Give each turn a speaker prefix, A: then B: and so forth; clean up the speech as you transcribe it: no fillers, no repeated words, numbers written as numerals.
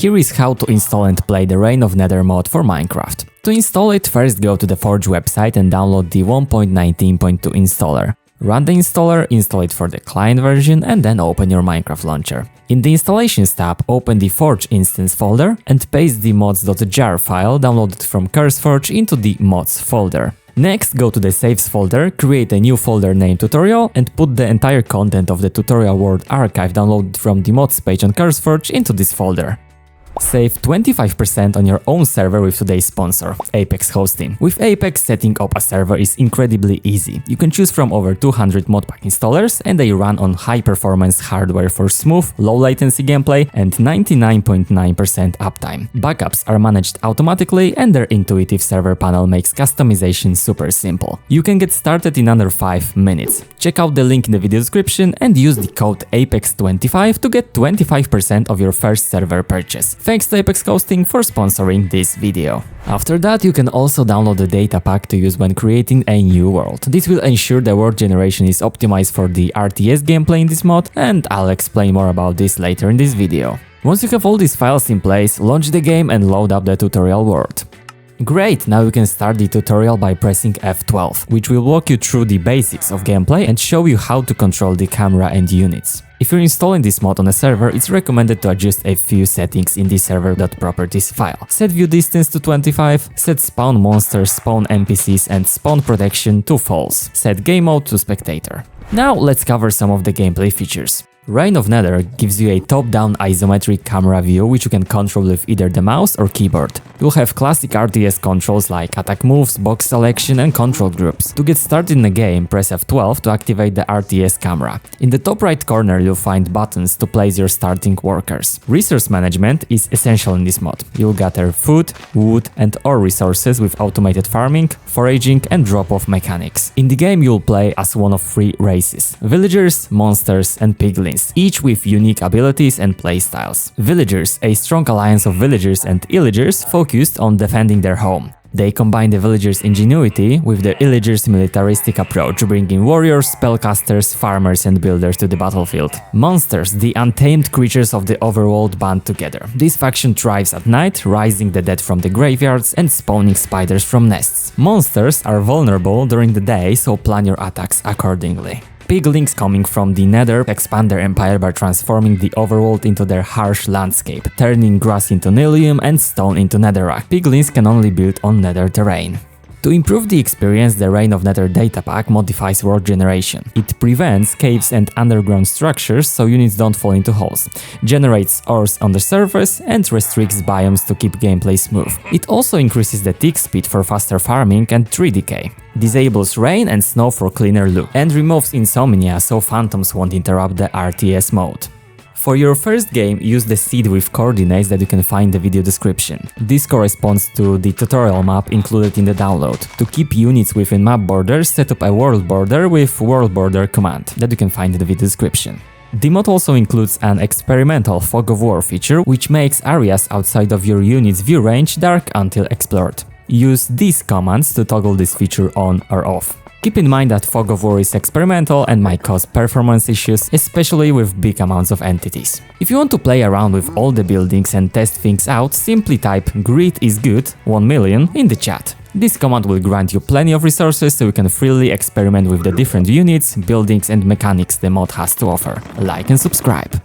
A: Here is how to install and play the Reign of Nether mod for Minecraft. To install it, first go to the Forge website and download the 1.19.2 installer. Run the installer, install it for the client version, and then open your Minecraft launcher. In the Installations tab, open the Forge instance folder and paste the mods.jar file downloaded from CurseForge into the mods folder. Next, go to the Saves folder, create a new folder named Tutorial, and put the entire content of the tutorial world archive downloaded from the mods page on CurseForge into this folder. Save 25% on your own server with today's sponsor, ApexHosting. With Apex, setting up a server is incredibly easy. You can choose from over 200 modpack installers, and they run on high-performance hardware for smooth, low-latency gameplay and 99.9% uptime. Backups are managed automatically, and their intuitive server panel makes customization super simple. You can get started in under 5 minutes. Check out the link in the video description and use the code APEX25 to get 25% of your first server purchase. Thanks to ApexHosting for sponsoring this video. After that, you can also download the Datapack to use when creating a new world. This will ensure the world generation is optimized for the RTS gameplay in this mod, and I'll explain more about this later in this video. Once you have all these files in place, launch the game and load up the tutorial world. Great, now you can start the tutorial by pressing F12, which will walk you through the basics of gameplay and show you how to control the camera and units. If you're installing this mod on a server, it's recommended to adjust a few settings in the server.properties file. Set view distance to 25, set spawn monsters, spawn NPCs and spawn protection to false, set game mode to spectator. Now let's cover some of the gameplay features. Reign of Nether gives you a top-down isometric camera view which you can control with either the mouse or keyboard. You'll have classic RTS controls like attack moves, box selection and control groups. To get started in the game, press F12 to activate the RTS camera. In the top right corner you'll find buttons to place your starting workers. Resource management is essential in this mod. You'll gather food, wood and ore resources with automated farming, foraging and drop-off mechanics. In the game you'll play as one of 3 races: villagers, monsters and piglins, each with unique abilities and playstyles. Villagers, a strong alliance of villagers and illagers focused on defending their home. They combine the villagers' ingenuity with the illagers' militaristic approach, bringing warriors, spellcasters, farmers and builders to the battlefield. Monsters, the untamed creatures of the overworld, band together. This faction thrives at night, rising the dead from the graveyards and spawning spiders from nests. Monsters are vulnerable during the day, so plan your attacks accordingly. Piglins coming from the Nether expand their empire by transforming the overworld into their harsh landscape, turning grass into nylium and stone into netherrack. Piglins can only build on nether terrain. To improve the experience, the Reign of Nether Datapack modifies world generation. It prevents caves and underground structures so units don't fall into holes, generates ores on the surface and restricts biomes to keep gameplay smooth. It also increases the tick speed for faster farming and tree decay, disables rain and snow for cleaner look, and removes insomnia so phantoms won't interrupt the RTS mode. For your first game, use the seed with coordinates that you can find in the video description. This corresponds to the tutorial map included in the download. To keep units within map borders, set up a world border with worldborder command that you can find in the video description. The mod also includes an experimental fog of war feature, which makes areas outside of your unit's view range dark until explored. Use these commands to toggle this feature on or off. Keep in mind that fog of war is experimental and might cause performance issues, especially with big amounts of entities. If you want to play around with all the buildings and test things out, simply type greedisgood 1,000,000 in the chat. This command will grant you plenty of resources so you can freely experiment with the different units, buildings and mechanics the mod has to offer. Like and subscribe.